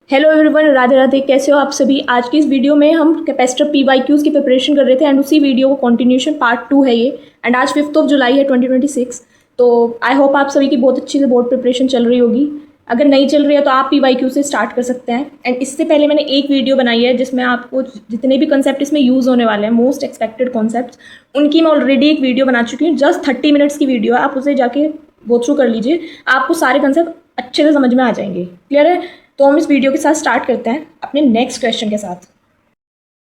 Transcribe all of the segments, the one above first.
Hello everyone, Radhe Radhe. कैसे हो आप सभी। आज की इस वीडियो में हम कैपेसिटर PYQs की प्रिपरेशन कर रहे थे एंड उसी वीडियो को कंटिन्यूशन पार्ट 2 है ये। एंड आज 5 जुलाई है 2026। तो आई होप आप सभी की बहुत अच्छी से बोर्ड प्रिपरेशन चल रही होगी। अगर नहीं चल रही है तो आप PYQ से स्टार्ट कर सकते हैं। एंड इससे पहले मैंने एक वीडियो बनाई है जिसमें आपको जितने भी कंसेप्ट इसमें यूज़ होने वाले हैं, मोस्ट एक्सपेक्टेड कॉन्सेप्ट, उनकी मैं ऑलरेडी एक वीडियो बना चुकी हूँ। जस्ट 30 मिनट्स की वीडियो है, आप उसे जाके गो थ्रू कर लीजिए, आपको सारे कंसेप्ट अच्छे से समझ में आ जाएंगे। क्लियर है। तो हम इस वीडियो के साथ स्टार्ट करते हैं अपने नेक्स्ट क्वेश्चन के साथ।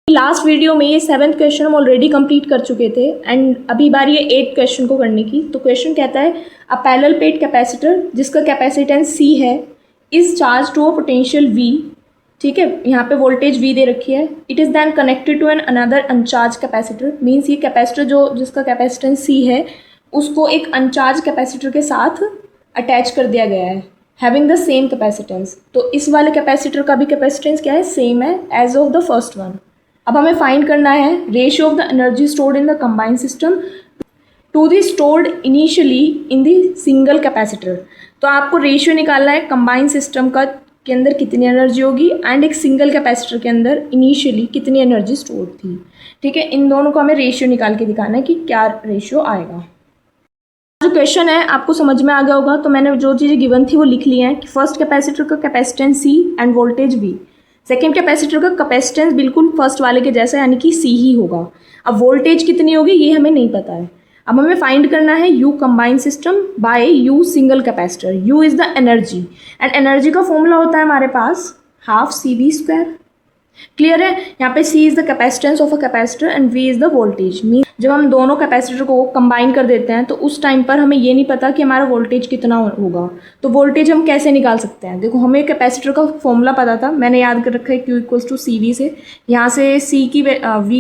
लास्ट वीडियो में ये 7th क्वेश्चन हम ऑलरेडी कंप्लीट कर चुके थे एंड अभी बारी है 8th क्वेश्चन को करने की। तो क्वेश्चन कहता है अ पैरेलल प्लेट कैपेसिटर जिसका कैपेसिटेंस C है is charge to a potential V। ठीक है, यहाँ पे वोल्टेज V दे रखी है। It is then connected to an another uncharge capacitor. Means ये कैपेसिटर जो जिसका कैपेसिटेंस C है उसको एक अनचार्ज कैपेसिटर के साथ अटैच कर दिया गया है, हैविंग द सेम कैपेसिटेंस। तो इस वाले कैपेसिटर का भी कैपेसिटेंस क्या है, सेम है as of the first one. अब हमें फाइंड करना है ratio of the energy stored in the combined system to the stored initially in the single capacitor. तो आपको रेशियो निकालना है कंबाइंड सिस्टम का के अंदर कितनी एनर्जी होगी एंड एक सिंगल कैपेसिटर के अंदर इनिशियली कितनी एनर्जी स्टोर थी। ठीक है, इन दोनों को हमें रेशियो निकाल के दिखाना है कि क्या रेशियो आएगा। जो क्वेश्चन है आपको समझ में आ गया होगा। तो मैंने जो चीज़ें गिवन थी वो लिख ली हैं कि फर्स्ट कैपेसिटर का capacitance C end voltage V। Second capacitor का कैपेसिटेंस बिल्कुल फर्स्ट वाले के जैसा यानी कि C ही होगा। अब वोल्टेज कितनी होगी ये हमें नहीं पता है। अब हमें फाइंड करना है U combined system by U single capacitor. U is the energy and energy का फॉर्मूला होता है हमारे पास हाफ CV²। क्लियर है। यहाँ पे C is the capacitance of a capacitor and V is the voltage. Mean जब हम दोनों कैपेसिटर को कंबाइन कर देते हैं तो उस टाइम पर हमें ये नहीं पता कि हमारा वोल्टेज कितना होगा। तो वोल्टेज हम कैसे निकाल सकते हैं। देखो, हमें कैपेसिटर का फॉर्मूला पता था, मैंने याद कर रखा है Q इक्वल्स टू CV से। यहाँ से V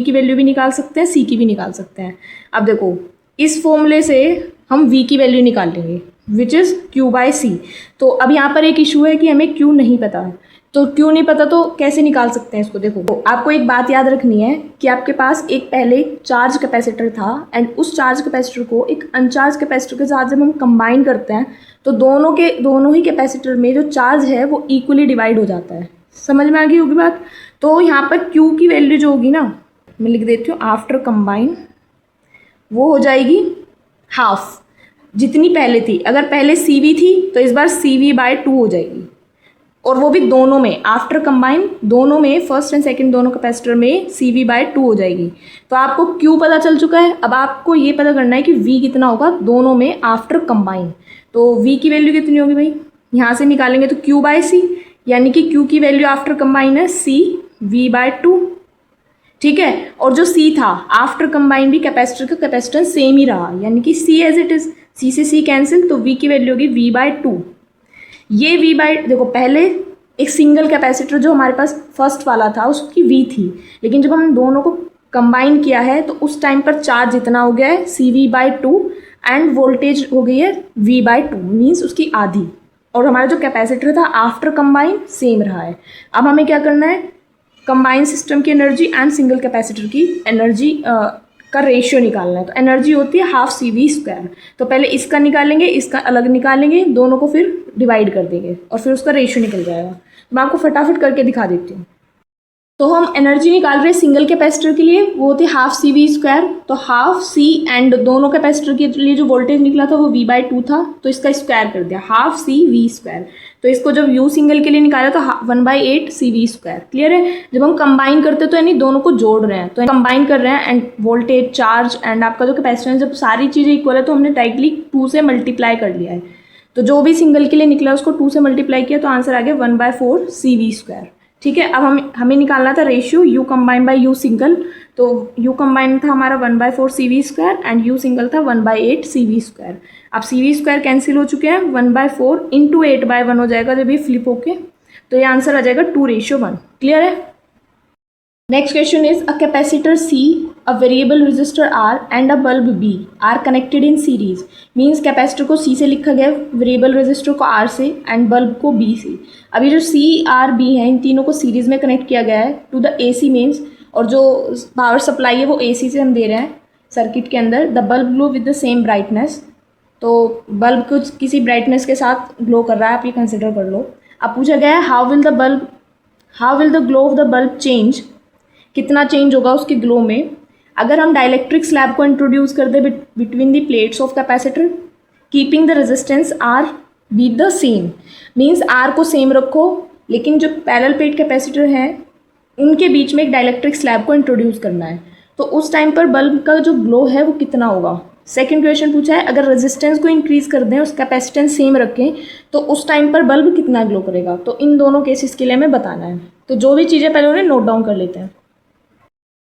की वैल्यू भी निकाल सकते हैं, C की भी निकाल सकते हैं। अब देखो, इस फॉर्मूले से हम V की वैल्यू निकाल लेंगे विच इज़ Q/C। तो अब यहाँ पर एक इशू है कि हमें Q नहीं पता है। तो क्यों नहीं पता तो कैसे निकाल सकते हैं इसको। देखो, तो आपको एक बात याद रखनी है कि आपके पास एक पहले चार्ज कैपेसिटर था एंड उस चार्ज कैपेसिटर को एक अनचार्ज कैपेसिटर के साथ जब हम कंबाइन करते हैं तो दोनों ही कैपेसिटर में जो चार्ज है वो इक्वली डिवाइड हो जाता है। समझ में आ गई होगी बात। तो यहाँ पर Q की वैल्यू जो होगी ना, मैं लिख देती हूँ आफ्टर कंबाइन, वो हो जाएगी हाफ जितनी पहले थी। अगर पहले CV थी तो इस बार CV/2 हो जाएगी, और वो भी दोनों में आफ्टर कंबाइन, दोनों में फर्स्ट एंड सेकंड दोनों कैपेसिटर में CV/2 हो जाएगी। तो आपको Q पता चल चुका है। अब आपको ये पता करना है कि V कितना होगा दोनों में आफ्टर कंबाइन। तो V की वैल्यू कितनी होगी भाई, यहाँ से निकालेंगे तो Q/C, यानी कि Q की वैल्यू आफ्टर कंबाइन है CV/2। ठीक है, और जो C था आफ्टर कंबाइन भी कैपेसिटर का कैपेसिटेंस सेम ही रहा, यानी कि C as it is, C से C कैंसिल, तो V की वैल्यू होगी V/2। ये देखो, पहले एक सिंगल कैपेसिटर जो हमारे पास फर्स्ट वाला था उसकी V थी, लेकिन जब हम दोनों को कंबाइन किया है तो उस टाइम पर चार्ज इतना हो गया है CV/2 एंड वोल्टेज हो गई है V/2, मीन्स उसकी आधी। और हमारा जो कैपेसिटर था आफ्टर कंबाइन सेम रहा है। अब हमें क्या करना है, कंबाइन सिस्टम की एनर्जी एंड सिंगल कैपेसिटर की एनर्जी का रेशियो निकालना है। तो एनर्जी होती है हाफ CV²। तो पहले इसका निकालेंगे, इसका अलग निकालेंगे, दोनों को फिर डिवाइड कर देंगे और फिर उसका रेशियो निकल जाएगा। मैं आपको फटाफट करके दिखा देती हूँ। तो हम एनर्जी निकाल रहे हैं सिंगल कैपेसिटर के लिए, वो होती है हाफ CV²। तो हाफ C एंड दोनों कैपेसिटर के लिए जो वोल्टेज निकला था वो V/2 था, तो इसका स्क्वायर कर दिया हाफ CV²। तो इसको जब U सिंगल के लिए निकाला तो 1/8 CV²। क्लियर है। जब हम कंबाइन करते हैं तो यानी दोनों को जोड़ रहे हैं, तो कंबाइन कर रहे हैं एंड वोल्टेज, चार्ज एंड आपका जो कैपेसिटेंस, जब सारी चीज़ें इक्वल है तो हमने डायरेक्टली 2 से मल्टीप्लाई कर लिया है। तो जो भी सिंगल के लिए निकला उसको 2 से मल्टीप्लाई किया तो आंसर आ गया 1/4 CV²। ठीक है। अब हमें निकालना था ratio U combine by U single. तो U कंबाइन था हमारा 1/4 CV² एंड U सिंगल था 1/8 CV²। अब CV² कैंसिल हो चुके हैं, 1/4 × 8/1 हो जाएगा जब ये फ्लिप होके, तो ये आंसर आ जाएगा 2:1। क्लियर है। Next question is a capacitor C, a variable resistor R and a bulb B are connected in series। Means capacitor को C से लिखा गया, वेरिएबल रेजिस्टर को R से एंड बल्ब को B से। अभी जो C, R, B है इन तीनों को सीरीज में कनेक्ट किया गया है टू द AC मीन्स, और जो पावर सप्लाई है वो AC से हम दे रहे हैं सर्किट के अंदर। The bulb glow with the same brightness. तो बल्ब कुछ किसी ब्राइटनेस के साथ ग्लो कर रहा है, आप ये कंसिडर कर लो। अब पूछा गया है how will the bulb how will the glow of the bulb change, कितना चेंज होगा उसके ग्लो में अगर हम डाइलेक्ट्रिक स्लैब को इंट्रोड्यूस कर दे between the plates of capacitor, keeping the resistance R be the same. Means R को सेम रखो, लेकिन जो पैरेलल प्लेट कैपेसिटर हैं उनके बीच में एक डाइलेक्ट्रिक स्लैब को इंट्रोड्यूस करना है, तो उस टाइम पर बल्ब का जो ग्लो है वो कितना होगा। सेकंड क्वेश्चन पूछा है अगर रेजिस्टेंस को इंक्रीज कर दें, उस कैपेसिटेंस सेम रखें, तो उस टाइम पर बल्ब कितना ग्लो करेगा। तो इन दोनों केसेस के लिए हमें बताना है। तो जो भी चीज़ें पहले उन्हें नोट डाउन कर लेते हैं।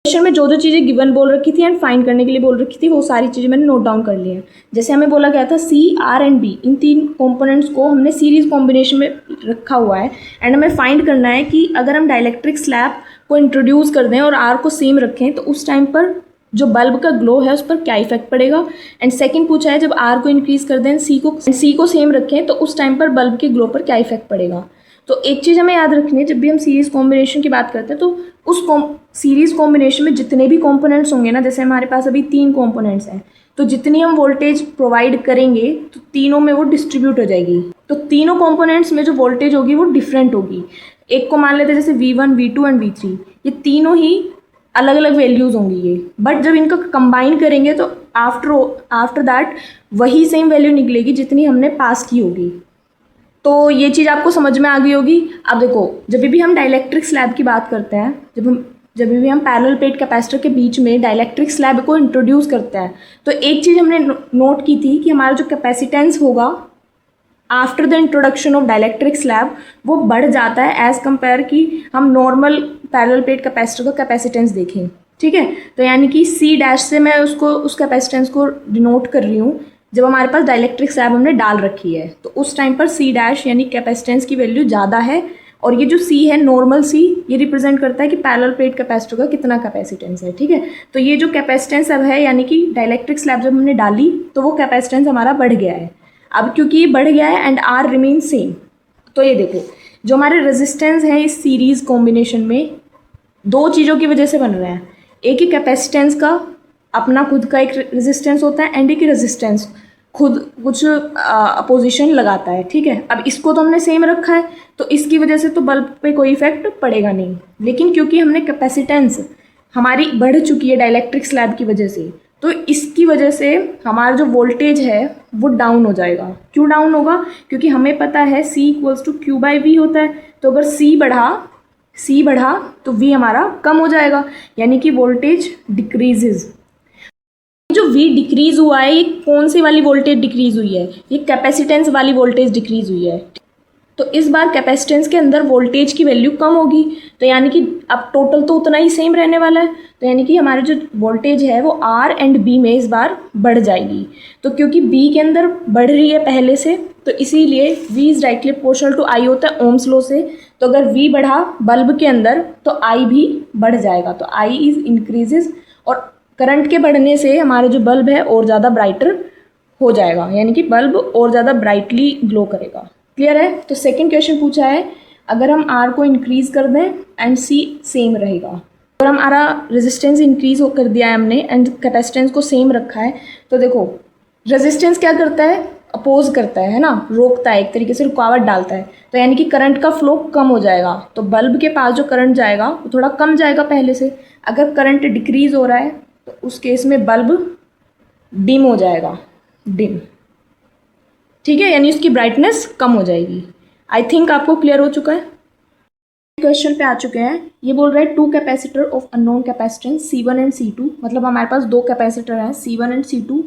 क्वेश्चन में जो जो चीज़ें गिवन बोल रखी थी एंड फाइंड करने के लिए बोल रखी थी वो सारी चीज़ें मैंने नोट डाउन कर ली हैं। जैसे हमें बोला गया था सी, आर एंड बी, इन तीन कंपोनेंट्स को हमने सीरीज कॉम्बिनेशन में रखा हुआ है एंड हमें फाइंड करना है कि अगर हम डाइलेक्ट्रिक स्लैब को इंट्रोड्यूस कर दें और आर को सेम रखें तो उस टाइम पर जो बल्ब का ग्लो है उस पर क्या इफेक्ट पड़ेगा। एंड सेकंड पूछा है जब आर को इंक्रीज कर दें, सी को सेम रखें तो उस टाइम पर बल्ब के ग्लो पर क्या इफेक्ट पड़ेगा। तो एक चीज़ हमें याद रखनी है, जब भी हम सीरीज कॉम्बिनेशन की बात करते हैं तो उस सीरीज कॉम्बिनेशन में जितने भी कंपोनेंट्स होंगे ना, जैसे हमारे पास अभी 3 कंपोनेंट्स हैं, तो जितनी हम वोल्टेज प्रोवाइड करेंगे तो तीनों में वो डिस्ट्रीब्यूट हो जाएगी। तो तीनों कंपोनेंट्स में जो वोल्टेज होगी वो डिफरेंट होगी। एक को मान लेते हैं जैसे V1, V2 एंड V3, ये तीनों ही अलग अलग वैल्यूज़ होंगी ये, बट जब इनको कंबाइन करेंगे तो आफ्टर दैट वही सेम वैल्यू निकलेगी जितनी हमने पास की होगी। तो ये चीज़ आपको समझ में आ गई होगी। अब देखो, जब भी हम डाइलेक्ट्रिक स्लैब की बात करते हैं, जब भी हम पैरेलल प्लेट कैपेसिटर के बीच में डाइलेक्ट्रिक स्लैब को इंट्रोड्यूस करते हैं, तो एक चीज़ हमने नोट की थी कि हमारा जो कैपेसिटेंस होगा after the introduction of dielectric slab वो बढ़ जाता है एज़ कंपेयर कि हम नॉर्मल पैरेलल प्लेट कैपेसिटर का कैपेसिटेंस देखें। ठीक है, तो यानी कि सी डैश से मैं उस कैपेसिटेंस को डिनोट कर रही हूँ जब हमारे पास डाइलेक्ट्रिक स्लैब हमने डाल रखी है, तो उस टाइम पर सी डैश यानी कैपेसिटेंस की वैल्यू ज़्यादा है, और ये जो सी है नॉर्मल सी, ये रिप्रेजेंट करता है कि पैरेलल प्लेट कैपेसिटर का कितना कैपेसिटेंस है। ठीक है, तो ये जो कैपेसिटेंस अब है यानी कि डाइलेक्ट्रिक स्लैब जब हमने डाली तो वो कैपेसिटेंस हमारा बढ़ गया है। अब क्योंकि ये बढ़ गया है एंड आर रिमेन सेम, तो ये देखो जो हमारे रेजिस्टेंस है इस सीरीज कॉम्बिनेशन में दो चीज़ों की वजह से बन रहे हैं। एक ही कैपेसिटेंस का अपना खुद का एक रेजिस्टेंस होता है एंड एक रेजिस्टेंस खुद कुछ अपोजिशन लगाता है। ठीक है, अब इसको तो हमने सेम रखा है तो इसकी वजह से तो बल्ब पे कोई इफेक्ट पड़ेगा नहीं, लेकिन क्योंकि हमने कैपेसिटेंस हमारी बढ़ चुकी है डाइलेक्ट्रिक स्लैब की वजह से, तो इसकी वजह से हमारा जो वोल्टेज है वो डाउन हो जाएगा। क्यों डाउन होगा? क्योंकि हमें पता है C = Q/V होता है, तो अगर C बढ़ा तो V हमारा कम हो जाएगा, यानी कि वोल्टेज डिक्रीजेज। जो V डिक्रीज हुआ है ये कौन सी वाली वोल्टेज डिक्रीज हुई है? ये कैपेसिटेंस वाली वोल्टेज डिक्रीज हुई है। तो इस बार कैपेसिटेंस के अंदर वोल्टेज की वैल्यू कम होगी, तो यानी कि अब टोटल तो उतना ही सेम रहने वाला है, तो यानी कि हमारी जो वोल्टेज है वो R एंड B में इस बार बढ़ जाएगी। तो क्योंकि B के अंदर बढ़ रही है पहले से, तो इसीलिए V is directly proportional to I होता है ओम्स लॉ से। तो अगर V बढ़ा बल्ब के अंदर तो I भी बढ़ जाएगा, तो I इज इंक्रीजेज, और करंट के बढ़ने से हमारा जो बल्ब है और ज़्यादा ब्राइटर हो जाएगा, यानी कि बल्ब और ज़्यादा ब्राइटली ग्लो करेगा। क्लियर है? तो सेकंड क्वेश्चन पूछा है अगर हम R को इंक्रीज कर दें एंड C सेम रहेगा, और हमारा रेजिस्टेंस इंक्रीज कर दिया है हमने एंड कैपेसिटेंस को सेम रखा है, तो देखो रेजिस्टेंस क्या करता है? अपोज करता है ना, रोकता है, एक तरीके से रुकावट डालता है, तो यानी कि करंट का फ्लो कम हो जाएगा, तो बल्ब के पास जो करंट जाएगा वो थोड़ा कम जाएगा पहले से। अगर करंट डिक्रीज हो रहा है तो उस केस में बल्ब डिम हो जाएगा, डिम। ठीक है, यानी उसकी ब्राइटनेस कम हो जाएगी। आई थिंक आपको क्लियर हो चुका है। क्वेश्चन पे आ चुके हैं। ये बोल रहा है 2 capacitor of unknown capacitance C1 and C2, मतलब हमारे पास 2 कैपेसिटर हैं C1 एंड C2।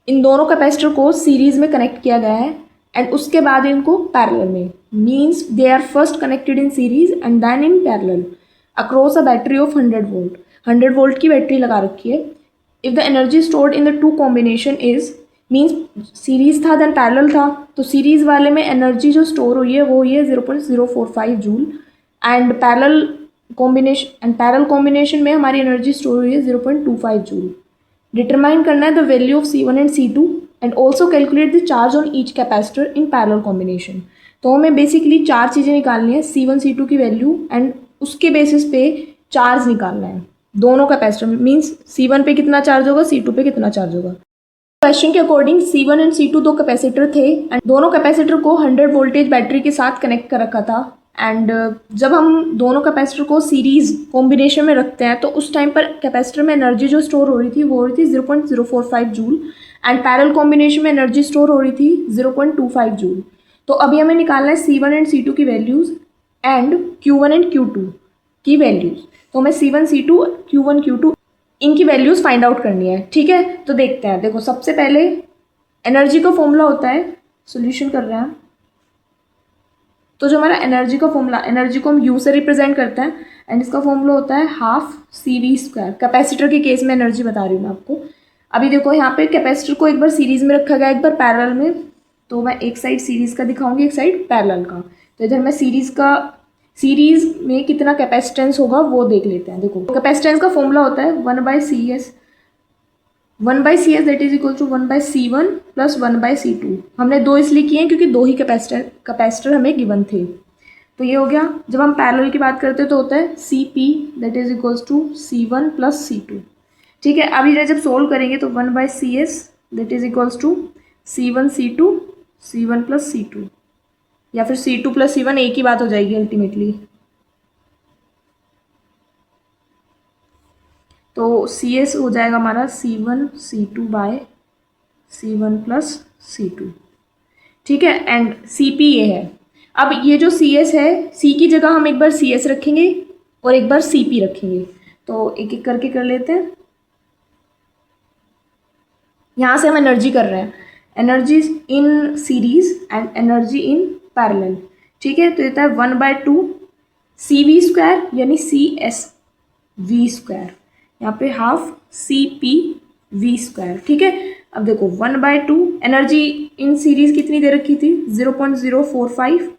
इन दोनों कैपेसिटर को सीरीज में कनेक्ट किया गया है एंड उसके बाद इनको पैरेलल में, means they are first connected in series and then in parallel across a battery of 100 volt. 100 volt की बैटरी लगा रखी है। If the energy stored in the 2 combination is, means series था देन पैरेलल था, तो series वाले में energy जो स्टोर हुई है वो हुई है 0.045 जूल, एंड पैरेलल कॉम्बिनेशन में हमारी एनर्जी स्टोर हुई है 0.25 जूल। डिटरमाइन करना है the value of C1 and C2 and also calculate the charge on each capacitor in parallel combination. तो हमें बेसिकली 4 चीज़ें निकालनी है, C1 C2 की वैल्यू एंड उसके बेसिस पे चार्ज निकालना है दोनों कैपेसिटर में, मीन्स C1 पे कितना चार्ज होगा, C2 पे कितना चार्ज होगा। क्वेश्चन के अकॉर्डिंग C1 एंड C2 दो कैपेसिटर थे एंड दोनों कैपेसिटर को 100 वोल्टेज बैटरी के साथ कनेक्ट कर रखा था एंड जब हम दोनों कैपेसिटर को सीरीज कॉम्बिनेशन में रखते हैं तो उस टाइम पर कैपेसिटर में एनर्जी जो स्टोर हो रही थी वो हो रही थी 0.045 जूल, एंड पैरेलल कॉम्बिनेशन में एनर्जी स्टोर हो रही थी 0.25 जूल। तो अभी हमें निकालना है C1 एंड C2 की values and Q1 and Q2 की वैल्यूज़। तो हमें C1 C2 Q1 Q2 इनकी वैल्यूज़ फाइंड आउट करनी है, ठीक है। तो देखते हैं, देखो सबसे पहले एनर्जी का फॉर्मूला होता है, सॉल्यूशन कर रहे हैं, तो जो हमारा एनर्जी का फॉर्मूला, एनर्जी को हम यू से रिप्रेजेंट करते हैं एंड इसका फॉर्मूला होता है हाफ CV²। कैपेसिटर के केस में एनर्जी बता रही हूँ मैं आपको। अभी देखो यहाँ पे कैपेसिटर को एक बार सीरीज में रखा गया, एक बार पैरेलल में, तो मैं एक साइड सीरीज का दिखाऊंगी, एक साइड पैरेलल का। तो इधर मैं सीरीज में कितना कैपेसिटेंस होगा वो देख लेते हैं। देखो कैपेसिटेंस का फॉर्मूला होता है 1/CS, 1/CS that is equal to 1/C1 plus 1/C2। हमने दो इसलिए किए हैं क्योंकि दो ही कैपेसिटर हमें गिवन थे। तो ये हो गया। जब हम पैरेलल की बात करते हैं तो होता है CP that is equals to C1 plus C2, ठीक है। अभी जब सोल्व करेंगे तो 1/CS that is equals to C1 C2 C1 plus C2, या फिर C2 प्लस C1 एक ही बात हो जाएगी अल्टीमेटली। तो CS हो जाएगा हमारा C1 C2 by C1 plus C2, ठीक है। एंड CP ये है। अब ये जो CS है, C की जगह हम एक बार CS रखेंगे और एक बार CP रखेंगे। तो एक एक करके कर लेते हैं। यहाँ से हम एनर्जी कर रहे हैं, energy in series and energy in parallel, ठीक है। तो ये है 1/2 CV² यानी CSV², यहाँ पे हाफ CPV², ठीक है। अब देखो 1/2 एनर्जी इन सीरीज कितनी दे रखी थी 0.045,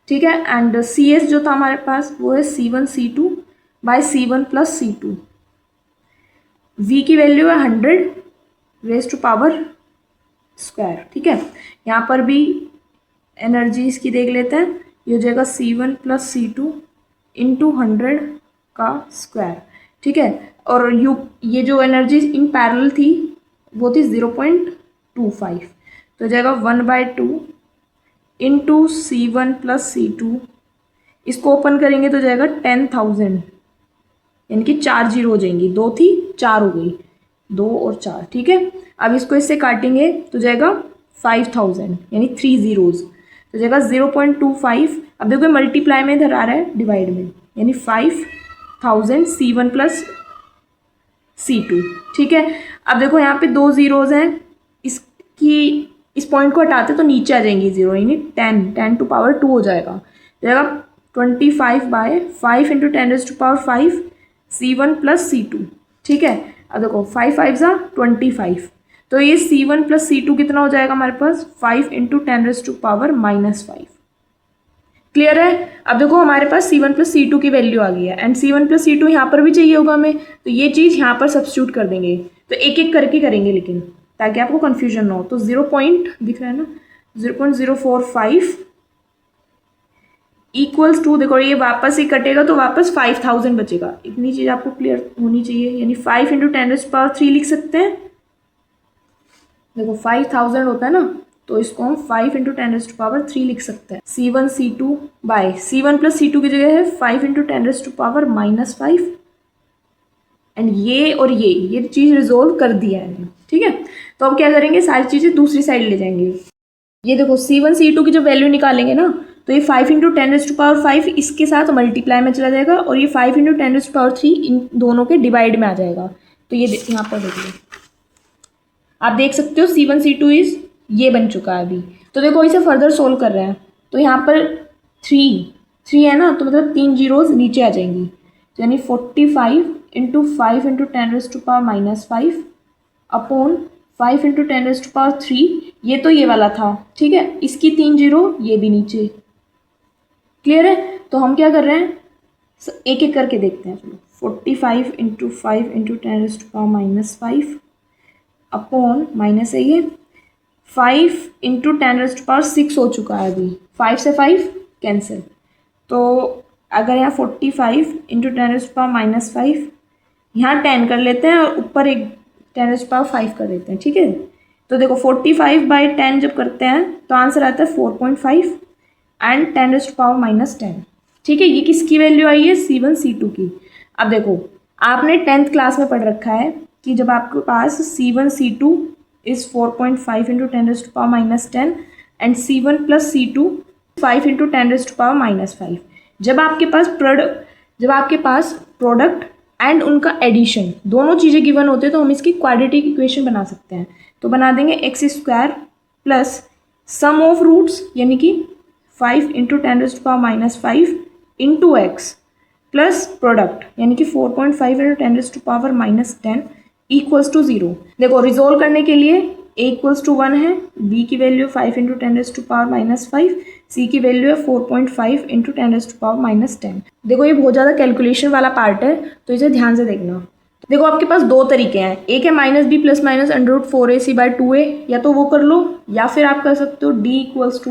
ठीक है। एंड CS जो था हमारे पास वो है C1 C2 by C1 plus C2। V की वैल्यू है 100 रेज टू पावर स्क्वायर, ठीक है। यहाँ पर भी एनर्जी इसकी देख लेते हैं, ये हो जाएगा C1 प्लस C2 इंटू 100 का स्क्वायर, ठीक है। और ये जो एनर्जी इन पैरेलल थी वो थी 0.25, तो हो जाएगा 1/2 इंटू C1 प्लस C2। इसको ओपन करेंगे तो जाएगा 10,000, यानी कि 4 जीरो हो जाएंगी, 2 थी 4 हो गई, 2 और 4, ठीक है। अब इसको इससे काटेंगे तो जाएगा 5,000 यानी 3 जीरोज, तो जाएगा 0.25। अब देखो मल्टीप्लाई में इधर आ रहा है डिवाइड में, यानी 5,000 C1 प्लस C2, ठीक है। अब देखो यहाँ पे 2 जीरोज हैं, इस पॉइंट को हटाते तो नीचे आ जाएंगी जीरो, यानी 10 टू पावर 2 हो जाएगा। जाएगा 25/5 इंटू 10⁵ C1 प्लस C2, ठीक है। अब देखो 5 5 ज़ा 25, तो ये C1 प्लस C2 कितना हो जाएगा हमारे पास 5 इंटू 10⁻⁻5। क्लियर है। अब देखो हमारे पास C1 प्लस C2 की वैल्यू आ गई है एंड C1 प्लस C2 यहाँ पर भी चाहिए होगा हमें, तो ये चीज़ यहाँ पर सब्स्टिट्यूट कर देंगे। तो एक एक करके करेंगे लेकिन, ताकि आपको कन्फ्यूजन ना हो। तो 0 पॉइंट दिख रहा है ना, 0.045 इक्वल्स टू, देखो ये वापस ही कटेगा तो वापस 5,000 बचेगा। इतनी चीज़ आपको क्लियर होनी चाहिए, यानी 5 इंटू 10⁻³ लिख सकते हैं। देखो 5,000 होता है ना, तो इसको हम 5 इंटू 10⁻³ लिख सकते हैं। C1 C2 by C1 plus C2 की जगह है 5 इंटू 10⁻⁻5, एंड ये और ये चीज़ रिजोल्व कर दिया है, ठीक है। तो अब क्या करेंगे, सारी चीज़ें दूसरी साइड ले जाएंगे। ये देखो C1 C2 की जो वैल्यू निकालेंगे ना, तो ये 5 इंटू 10⁻5 इसके साथ मल्टीप्लाई में चला जाएगा और ये 5 इंटू 10⁻³ इन दोनों के डिवाइड में आ जाएगा। तो ये यहाँ पर देखिए, आप देख सकते हो C1 C2 इज ये बन चुका है अभी। तो देखो इसे फर्दर सोल्व कर रहे हैं, तो यहाँ पर 3 है ना, तो मतलब 3 जीरोज नीचे आ जाएंगी, तो यानी 45 इंटू 5 इंटू 10⁻⁻5 अपॉन 5 इंटू 10⁻3, ये तो ये वाला था, ठीक है। इसकी 3 जीरो, ये भी नीचे। क्लियर है। तो हम क्या कर रहे हैं, एक एक करके देखते हैं। चलो 45 इंटू 5 इंटू 10⁻⁻5 अपॉन माइनस है ये 5 इंटू 10⁻6 हो चुका है अभी, 5 से 5 कैंसिल। तो अगर यहाँ 45 इंटू 10⁻⁻5, यहाँ 10 कर लेते हैं और ऊपर एक 10⁻5 कर देते हैं, ठीक है। तो देखो 45/10 जब करते हैं तो आंसर आता है 4.5, एंड 10⁻⁻10। ठीक है, ये किसकी वैल्यू आई है? C1 C2 की। अब देखो, आपने 10th क्लास में पढ़ रखा है कि जब आपके पास C1 C2 is 4.5 into 10⁻⁻10 and C1 plus C2 5 into 10⁻⁻5। जब आपके पास प्रोडक्ट एंड उनका एडिशन दोनों चीज़ें गिवन होते हैं तो हम इसकी क्वाड्रेटिक इक्वेशन बना सकते हैं। तो बना देंगे x² plus some of roots यानी कि 5 into 10⁻⁻5 into x plus product यानी कि 4.5 इंटू 10⁻⁻10 इक्वल्स टू 0। देखो, रिजोल्व करने के लिए a इक्वल्स टू 1 है, b की वैल्यू 5 इंटू 10⁻⁻5, c की वैल्यू है 4.5 इंटू 10⁻⁻10। देखो, ये बहुत ज़्यादा कैलकुलेशन वाला पार्ट है तो इसे ध्यान से देखना। देखो, आपके पास दो तरीके हैं, एक है -b प्लस माइनस √4ac/2a, या तो वो कर लो या फिर आप कर सकते हो d equals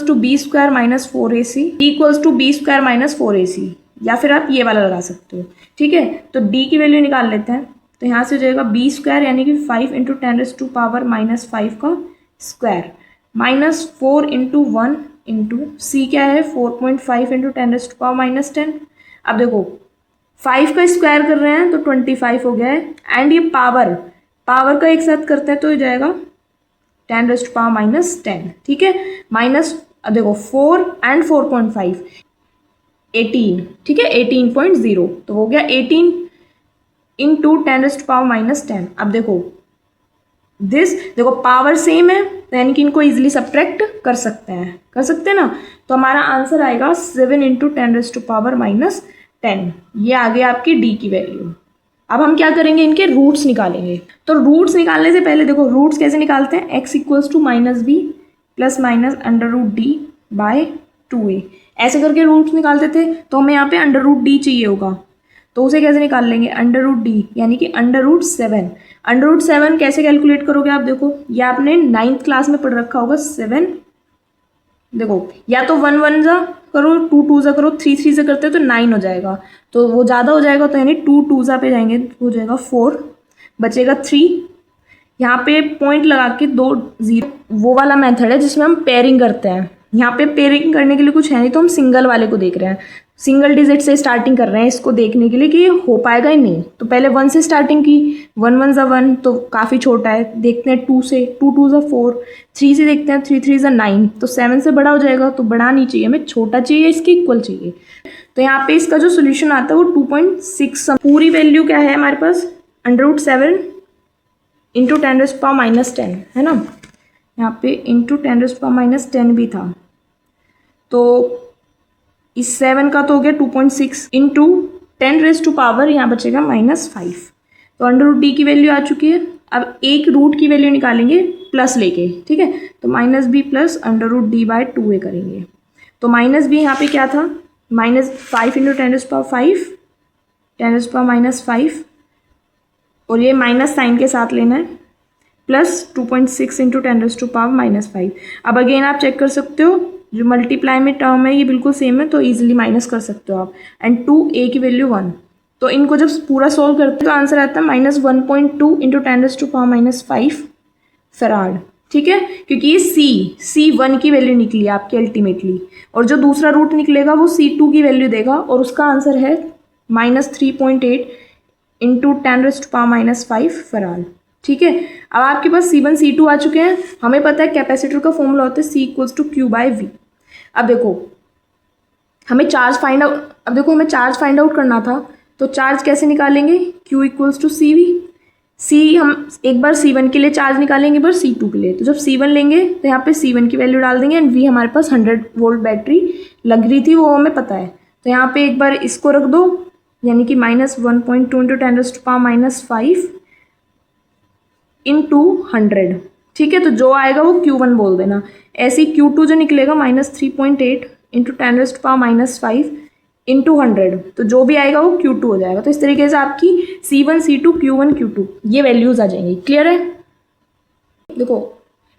to b² minus 4ac, d equals to b² minus 4ac, या फिर आप ये वाला लगा सकते हो। ठीक है, तो d की वैल्यू निकाल लेते हैं। तो यहाँ से हो जाएगा b² यानी कि 5 इंटू 10⁻⁻5 का square minus 4 into 1 into c क्या है 4.5 इंटू 10⁻⁻10। अब देखो, 5 का स्क्वायर कर रहे हैं तो 25 हो गया है, एंड ये पावर का एक साथ करते हैं तो हो जाएगा 10⁻⁻10। ठीक है, माइनस देखो 4 एंड 4.5 18। ठीक है, 18.0 तो हो गया 18 इंटू 10⁻⁻10। अब देखो पावर सेम है यानी कि इनको इजिली सब्ट्रैक्ट कर सकते हैं ना। तो हमारा आंसर आएगा 7 इंटू 10⁻⁻10। ये आ गया आपकी d की वैल्यू। अब हम क्या करेंगे, इनके रूट्स निकालेंगे। तो रूट्स निकालने से पहले देखो, रूट्स कैसे निकालते हैं, x equals to -b plus minus √d/2a, ऐसे करके रूट्स निकालते थे। तो हमें यहाँ पे √d चाहिए होगा, तो उसे कैसे निकाल लेंगे, √d यानी कि √7। √7 कैसे कैलकुलेट करोगे आप, देखो ये आपने 9th क्लास में पढ़ रखा होगा। 7 देखो, या तो 1 1 जा करो, 2 2 जा करो, 3 3 से करते हो तो 9 हो जाएगा, तो वो ज़्यादा हो जाएगा, तो यानी 2 2 जा पे जाएंगे तो हो जाएगा 4, बचेगा 3। यहाँ पे पॉइंट लगा के 2 0, वो वाला मेथड है जिसमें हम पेयरिंग करते हैं। यहाँ पे पेयरिंग करने के लिए कुछ है नहीं, तो हम सिंगल वाले को देख रहे हैं, सिंगल डिजिट से स्टार्टिंग कर रहे हैं इसको देखने के लिए कि ये हो पाएगा ही नहीं। तो पहले 1 से स्टार्टिंग की, 1 1 जा 1 तो काफ़ी छोटा है, देखते हैं 2 से, 2 2 जा 4, 3 से देखते हैं 3 3 जा 9, तो 7 से बड़ा हो जाएगा, तो बड़ा नहीं चाहिए हमें, छोटा चाहिए, इसके इक्वल चाहिए। तो यहाँ पे इसका जो सोल्यूशन आता है वो 2.6, पूरी वैल्यू क्या है हमारे पास, √7 इंटू 10⁻⁻10 है ना, यहाँ पे इंटू 10⁻⁻10 भी था, तो इस 7 का तो हो गया 2.6 इंटू 10⁻⁻, यहाँ बचेगा -5। तो √d की वैल्यू आ चुकी है। अब एक रूट की वैल्यू निकालेंगे प्लस लेके, ठीक है, तो -b प्लस √d/2a करेंगे। तो -b यहाँ पे क्या था, -5 इंटू 10⁻5 और ये माइनस साइन के साथ लेना है, प्लस 2.6 इंटू 10⁻⁻5। अब अगेन आप चेक कर सकते हो, जो मल्टीप्लाई में टर्म है ये बिल्कुल सेम है, तो इजीली माइनस कर सकते हो आप। एंड 2a की वैल्यू 1, तो इनको जब पूरा सॉल्व करते हैं तो आंसर आता है -1.2 इंटू 10⁻⁻5 फराड। ठीक है, क्योंकि ये C1 की वैल्यू निकली आपकी अल्टीमेटली, और जो दूसरा रूट निकलेगा वो C2 की वैल्यू देगा, और उसका आंसर है -3.8 इंटू 10⁻⁻5 फराड। ठीक है, अब आपके पास C1 C2 आ चुके हैं। हमें पता है कैपेसिटर का फॉर्मूला होता है C इक्वल्स टू Q/V। अब देखो हमें चार्ज फाइंड आउट करना था, तो चार्ज कैसे निकालेंगे, Q इक्वल्स टू CV। हम एक बार C1 के लिए चार्ज निकालेंगे, एक बार C2 के लिए। तो जब C1 लेंगे तो यहाँ पे C1 की वैल्यू डाल देंगे, एंड V हमारे पास 100 वोल्ट बैटरी लग रही थी, वो हमें पता है। तो यहाँ पे एक बार इसको रख दो, यानी कि -1.2 इंटू 10⁻⁵ इंटू 100। ठीक है, तो जो आएगा वो Q1 बोल देना। ऐसे ही Q2 जो निकलेगा -3.8 इंटू 10⁻5 इंटू 100, तो जो भी आएगा वो Q2 हो जाएगा। तो इस तरीके से आपकी C1 C2 Q1 Q2 ये वैल्यूज आ जाएंगी। क्लियर है? देखो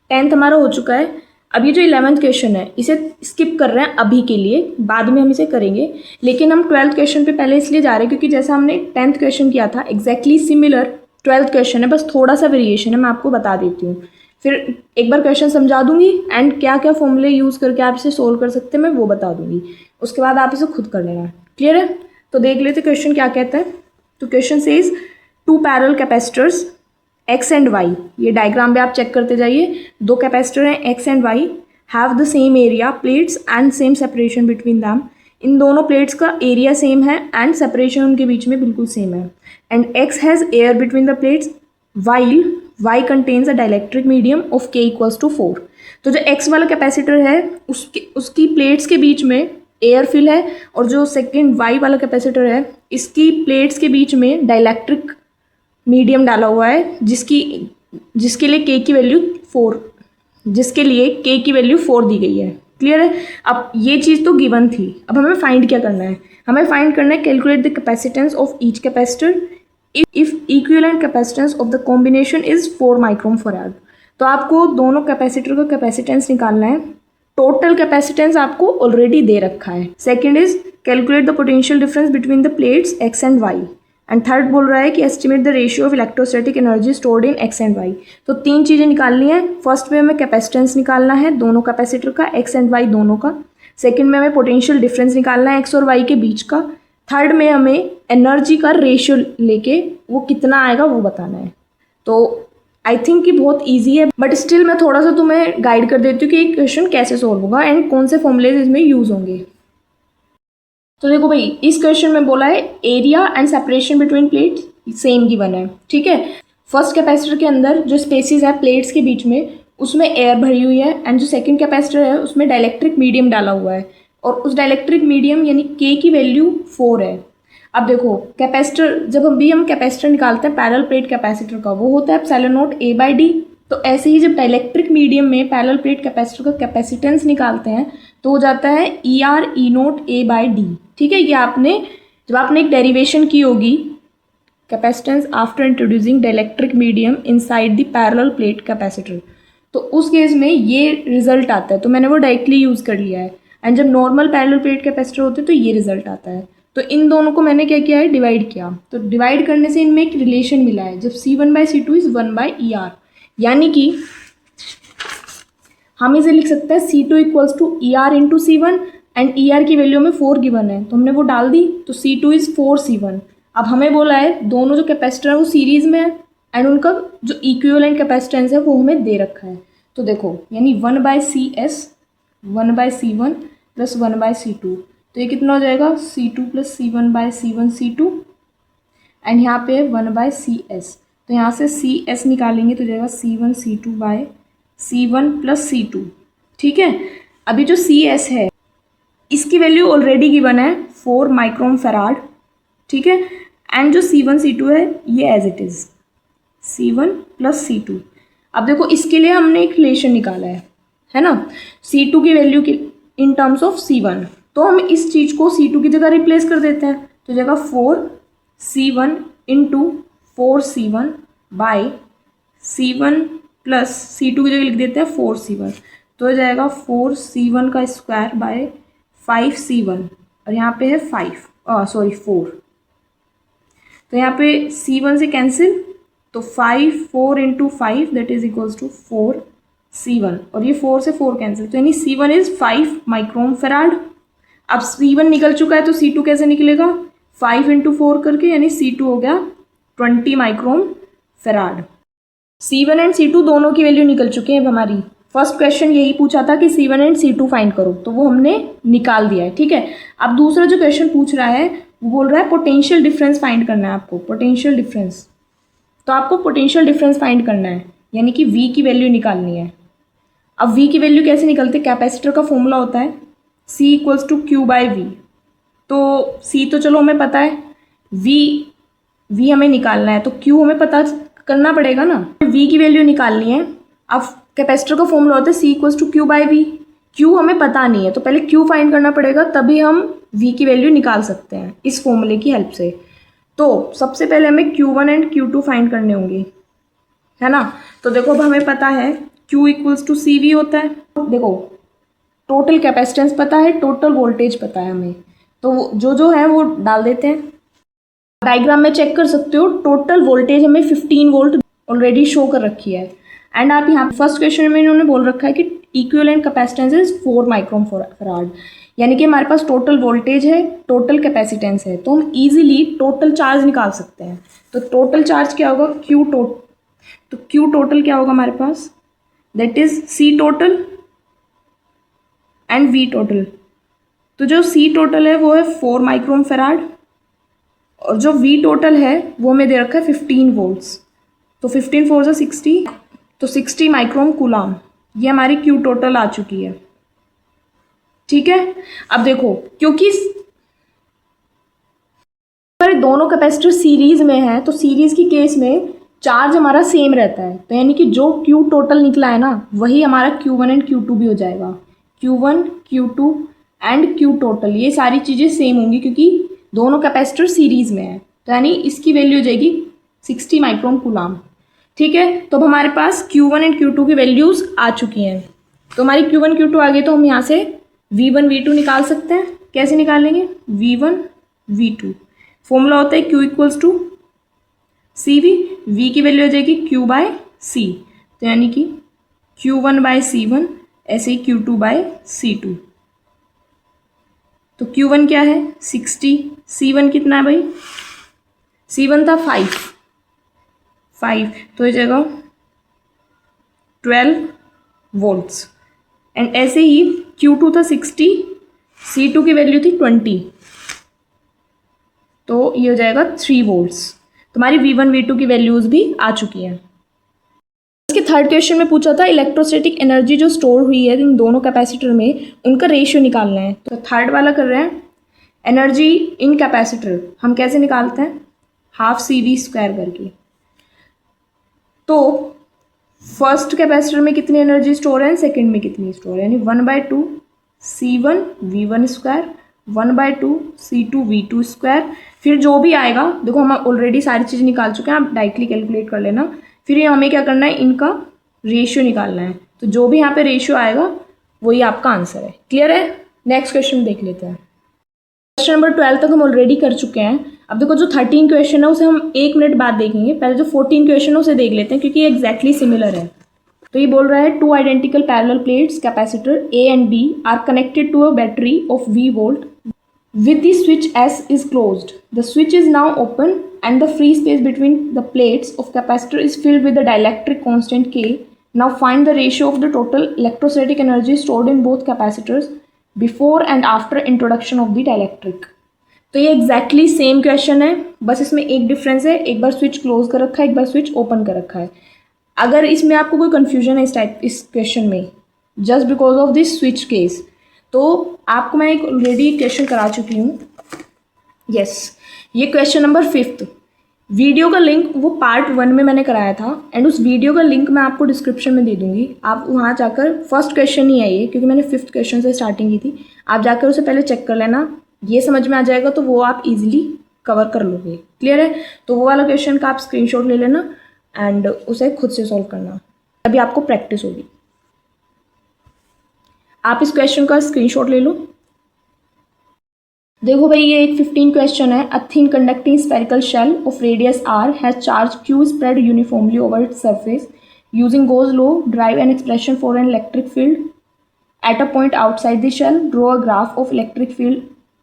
10th हमारा हो चुका है। अब ये जो 11th क्वेश्चन है इसे स्किप कर रहे हैं अभी के लिए, बाद में हम इसे करेंगे, लेकिन हम 12th क्वेश्चन पे पहले इसलिए जा रहे हैं क्योंकि जैसा हमने 10th क्वेश्चन किया था एग्जैक्टली सिमिलर 12th क्वेश्चन है, बस थोड़ा सा वेरिएशन है, मैं आपको बता देती हूँ। फिर एक बार क्वेश्चन समझा दूंगी एंड क्या क्या फॉर्मूले यूज़ करके आप इसे सोल्व कर सकते हैं मैं वो बता दूंगी, उसके बाद आप इसे खुद कर लेना। क्लियर है? तो देख लेते क्वेश्चन क्या कहता है। तो question says two parallel capacitors x and y, ये डायग्राम पे आप चेक करते जाइए, दो कैपेसिटर हैं x and y, have the same area plates and same separation between them, इन दोनों प्लेट्स का एरिया सेम है एंड सेपरेशन उनके बीच में बिल्कुल सेम है, and x has air between the plates while y contains a dielectric medium of k equals to 4। तो जो x वाला कैपेसिटर है उसकी प्लेट्स के बीच में एयर फिल है, और जो सेकंड y वाला कैपेसिटर है इसकी प्लेट्स के बीच में डाइलेक्ट्रिक मीडियम डाला हुआ है जिसके लिए k की वैल्यू 4 दी गई है। क्लियर है? अब ये चीज़ तो गिवन थी, अब हमें फाइंड क्या करना है, हमें फाइंड करना है calculate the capacitance of each capacitor if equivalent capacitance of the combination is 4 microfarad. तो आपको दोनों कैपेसिटर का कैपेसिटेंस निकालना है, टोटल कैपेसिटेंस आपको ऑलरेडी दे रखा है। Second is calculate the potential difference between the plates x and y, and third बोल रहा है कि estimate the ratio of electrostatic energy stored in x and y. तो तीन चीज़ें निकालनी है, फर्स्ट में हमें कैपेसिटेंस निकालना है दोनों कैपेसिटर का, एक्स एंड वाई दोनों का, सेकेंड में हमें पोटेंशियल डिफरेंस निकालना है एक्स और वाई के बीच का, थर्ड में हमें एनर्जी का रेशियो लेके वो कितना आएगा वो बताना है। तो आई थिंक कि बहुत इजी है, बट स्टिल मैं थोड़ा सा तुम्हें गाइड कर देती हूँ कि ये क्वेश्चन कैसे सॉल्व होगा एंड कौन से फॉर्मूलेज इसमें यूज होंगे। तो देखो भाई, इस क्वेश्चन में बोला है area and separation between plates same given है। ठीक है, फर्स्ट कैपेसिटर के अंदर जो स्पेसिस है प्लेट्स के बीच में उसमें एयर भरी हुई है, एंड जो सेकंड कैपेसिटर है उसमें डाइलेक्ट्रिक मीडियम डाला हुआ है, और उस डाइलेक्ट्रिक मीडियम यानी K की वैल्यू 4 है। अब देखो कैपेसिटर, जब हम कैपेसिटर निकालते हैं पैरेलल प्लेट कैपेसिटर का, वो होता है एप्सिलॉन नॉट A/D। तो ऐसे ही जब डाइलेक्ट्रिक मीडियम में पैरेलल प्लेट कैपेसिटर का कैपेसिटेंस निकालते हैं तो हो जाता है ER E0 A/D। ठीक है, ये जब आपने एक डेरिवेशन की होगी capacitance after introducing dielectric medium inside the parallel plate capacitor, तो उस केस में ये रिजल्ट आता है, तो मैंने वो डायरेक्टली यूज़ कर लिया है। एंड जब नॉर्मल पैरेलल प्लेट कैपेसिटर होते हैं तो ये रिजल्ट आता है। तो इन दोनों को मैंने क्या किया है, डिवाइड किया, तो डिवाइड करने से इनमें एक रिलेशन मिला है, जब C1/C2 इज 1/ER, यानी कि हम इसे लिख सकते हैं C2 equals to ER into C1, and ER की वैल्यू में 4 गिवन है तो हमने वो डाल दी, तो C2 इज 4C1। अब हमें बोला है दोनों जो कैपेसिटर है वो सीरीज में है एंड उनका जो इक्विवेलेंट कैपेसिटेंस है वो हमें दे रखा है। तो देखो यानी 1/CS 1/C1 प्लस 1/C2, तो ये कितना हो जाएगा C2 plus C1/C1 C2, and यहाँ पे 1/CS, तो यहाँ से CS निकालेंगे तो जाएगा C1 C2/C1 प्लस C2। ठीक है, अभी जो CS है इसकी वैल्यू ऑलरेडी गिवन है 4 माइक्रोन फैराड। ठीक है, एंड जो C1 C2 है ये as it is C1 plus C2। अब देखो इसके लिए हमने एक रिलेशन निकाला है ना, C2 की वैल्यू की इन टर्म्स ऑफ C1, तो हम इस चीज़ को C2 की जगह रिप्लेस कर देते हैं, तो जगह 4C1 into 4C1 by C1 plus C2 की जगह लिख देते हैं 4C1, तो हो जाएगा 4C1 का स्क्वायर बाय 5C1, और यहाँ पे है 4, तो यहाँ पे C1 से कैंसिल, तो 4 into 5 that is equals to 4C1, और ये 4 से 4 कैंसिल, तो यानी C1 इज 5 माइक्रोन फैराड। अब C1 निकल चुका है तो C2 कैसे निकलेगा, 5 इंटू 4 करके, यानी C2 हो गया 20 micron farad. C1 and C2 दोनों की वैल्यू निकल चुकी है हमारी। फर्स्ट क्वेश्चन यही पूछा था कि C1 एंड C2 फाइंड करो, तो वो हमने निकाल दिया है। ठीक है, अब दूसरा जो क्वेश्चन पूछ रहा है वो बोल रहा है पोटेंशियल डिफरेंस फाइंड करना है आपको, पोटेंशियल डिफरेंस। तो आपको पोटेंशियल डिफरेंस फाइंड करना है, यानी कि V की वैल्यू निकालनी है। अब V की वैल्यू कैसे निकलते, कैपेसिटर का फॉर्मूला होता है C इक्वल्स टू Q/V। तो C तो चलो हमें पता है, V हमें निकालना है, तो Q हमें पता करना पड़ेगा ना, V की वैल्यू निकालनी है। अब कैपेसिटर का फॉर्मूला होता है C equals to Q/V, Q हमें पता नहीं है तो पहले Q फाइंड करना पड़ेगा, तभी हम V की वैल्यू निकाल सकते हैं इस फॉर्मूले की हेल्प से। तो सबसे पहले हमें Q1 एंड Q2 फाइंड करने होंगे, है ना। तो देखो अब हमें पता है Q इक्वल्स टू CV होता है, देखो टोटल कैपेसिटेंस पता है, टोटल वोल्टेज पता है हमें, तो जो है वो डाल देते हैं। डायग्राम में चेक कर सकते हो, टोटल वोल्टेज हमें 15 वोल्ट ऑलरेडी शो कर रखी है, एंड आप यहाँ फर्स्ट क्वेश्चन में इन्होंने बोल रखा है कि equivalent capacitance is 4 micron farad, यानी कि हमारे पास टोटल वोल्टेज है, टोटल कैपेसिटेंस है, तो हम इजीली टोटल चार्ज निकाल सकते हैं। तो टोटल चार्ज क्या होगा, तो क्यू टोटल क्या होगा हमारे पास, that is c total and v total. तो जो सी टोटल है वो है 4 माइक्रोन फराड, और जो वी टोटल है वो हमें दे रखा है 15 वोल्ट्स। तो 15 4 से 60, तो 60 माइक्रोन कूलाम, ये हमारी क्यू टोटल आ चुकी है। ठीक है, अब देखो क्योंकि हमारे दोनों कैपेसिटर सीरीज में है, तो सीरीज की केस में चार्ज हमारा सेम रहता है, तो यानी कि जो क्यू टोटल निकला है ना वही हमारा Q1 एंड Q2 भी हो जाएगा। Q1 Q2 and Q total ये सारी चीज़ें सेम होंगी क्योंकि दोनों कैपेसिटर सीरीज में है, तो यानी इसकी वैल्यू हो जाएगी 60 माइक्रोन कूलाम। ठीक है, तो अब हमारे पास Q1 एंड Q2 की वैल्यूज़ आ चुकी हैं, तो हमारी Q1 Q2 आ गई, तो हम यहाँ से V1 V2 निकाल सकते हैं। कैसे निकालेंगे, V1 V2 फॉर्मूला होता है Q equals to CV, V की वैल्यू हो जाएगी Q बाय C, तो यानी कि Q1 बाय C1 ऐसे ही Q2 बाय C2। तो Q1 क्या है 60, C1 कितना है भाई, C1 था 5, तो ये जगह 12 वोल्ट्स, एंड ऐसे ही Q2 था 60, C2 की वैल्यू थी 20, तो ये हो जाएगा 3 वोल्ट्स। तुम्हारी V1 V2 की वैल्यूज़ भी आ चुकी हैं। इसके थर्ड क्वेश्चन में पूछा था इलेक्ट्रोस्टैटिक एनर्जी जो स्टोर हुई है इन दोनों कैपेसिटर में उनका रेशियो निकालना है। तो थर्ड वाला कर रहे हैं, एनर्जी इन कैपेसिटर हम कैसे निकालते हैं, हाफ CV स्क्वायर करके। तो फर्स्ट कैपेसिटर में कितनी एनर्जी स्टोर है, सेकंड में कितनी स्टोर है, यानी 1/2 C1 V1 square, 1/2 C2 V2 square. फिर जो भी आएगा, देखो हम ऑलरेडी सारी चीज़ें निकाल चुके हैं, आप डायरेक्टली कैलकुलेट कर लेना। फिर ये हमें क्या करना है, इनका रेशियो निकालना है, तो जो भी यहाँ पे रेशियो आएगा वही आपका आंसर है। क्लियर है, नेक्स्ट क्वेश्चन देख लेते हैं। क्वेश्चन नंबर 12 तक हम ऑलरेडी कर चुके हैं। अब देखो जो 13 क्वेश्चन है उसे हम 1 मिनट बाद देखेंगे, पहले जो 14 क्वेश्चन है उसे देख लेते हैं क्योंकि ये एग्जैक्टली सिमिलर है। तो ये बोल रहा है 2 identical parallel plates capacitor A and B are connected to a battery of V volt with the switch S is closed. The switch is now open and the free space between the plates of capacitor is filled with the dielectric constant K. Now find the ratio of the total electrostatic energy stored in both capacitors before and after introduction of the dielectric. तो ये exactly same question है, बस इसमें एक difference है, एक बार switch close कर रखा है, एक बार स्विच ओपन कर रखा है। अगर इसमें आपको कोई कन्फ्यूजन है इस क्वेश्चन में just because of this switch case, तो आपको मैं एक ऑलरेडी क्वेश्चन करा चुकी हूँ। यस, ये क्वेश्चन नंबर 5 वीडियो का लिंक वो पार्ट 1 में मैंने कराया था, एंड उस वीडियो का लिंक मैं आपको डिस्क्रिप्शन में दे दूँगी। आप वहाँ जाकर फर्स्ट क्वेश्चन ही है ये, क्योंकि मैंने 5th क्वेश्चन से स्टार्टिंग की थी, आप जाकर उसे पहले चेक कर लेना, ये समझ में आ जाएगा तो वो आप इजीली कवर कर लोगे। क्लियर है, तो वो वाला क्वेश्चन का आप स्क्रीनशॉट ले लेना एंड उसे खुद से सॉल्व करना, अभी आपको प्रैक्टिस होगी। आप इस क्वेश्चन का स्क्रीनशॉट ले लो। देखो भाई, ये एक 15 क्वेश्चन है। A thin conducting spherical shell of radius r has charge q spread uniformly over its surface using Gauss law derive an expression for an electric field at a point outside the shell, draw a graph of electric field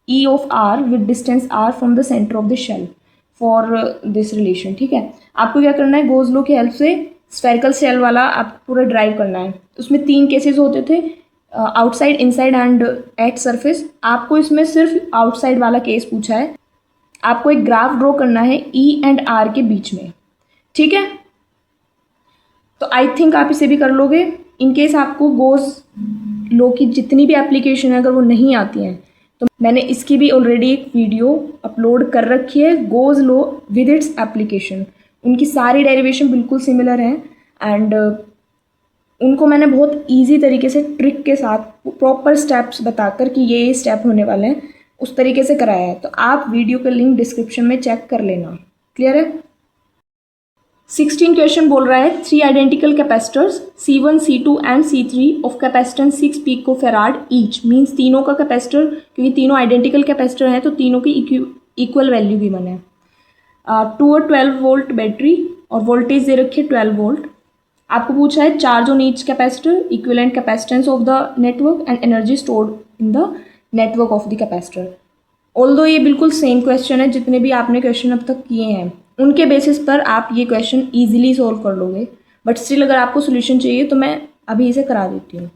E of r with distance r from the center of the shell for this relation। ठीक है, आपको क्या करना है, goes law की help से spherical shell वाला आपको पूरा ड्राइव करना है। उसमें 3 केसेस होते थे, outside, inside and at surface. आपको इसमें सिर्फ आउटसाइड वाला केस पूछा है। आपको एक ग्राफ ड्रॉ करना है E एंड R के बीच में। ठीक है, तो आई थिंक आप इसे भी कर लोगे। इन केस आपको गोज लॉ की जितनी भी एप्लीकेशन है अगर वो नहीं आती हैं, तो मैंने इसकी भी ऑलरेडी एक वीडियो अपलोड कर रखी है, goes law with its application. उनकी सारी डेरिवेशन बिल्कुल सिमिलर हैं एंड उनको मैंने बहुत इजी तरीके से ट्रिक के साथ प्रॉपर स्टेप्स बताकर कि ये स्टेप होने वाले हैं उस तरीके से कराया है। तो आप वीडियो का लिंक डिस्क्रिप्शन में चेक कर लेना। क्लियर है। 16 क्वेश्चन बोल रहा है 3 identical capacitors C1, C2 and C3 of capacitance 6 picofarad each, means तीनों का कैपेसिटर, क्योंकि तीनों आइडेंटिकल कैपेसिटर हैं तो तीनों की इक्वल वैल्यू गिवन है। टू 12 वोल्ट बैटरी और वोल्टेज दे रखी है 12 वोल्ट, आपको पूछा है charge on each capacitor, equivalent capacitance of the network and energy stored in the network of the capacitor. Although ये बिल्कुल सेम क्वेश्चन है, जितने भी आपने क्वेश्चन अब तक किए हैं उनके बेसिस पर आप ये क्वेश्चन ईजिली सॉल्व कर लोगे, बट स्टिल अगर आपको सोल्यूशन चाहिए तो मैं अभी इसे करा देती हूँ।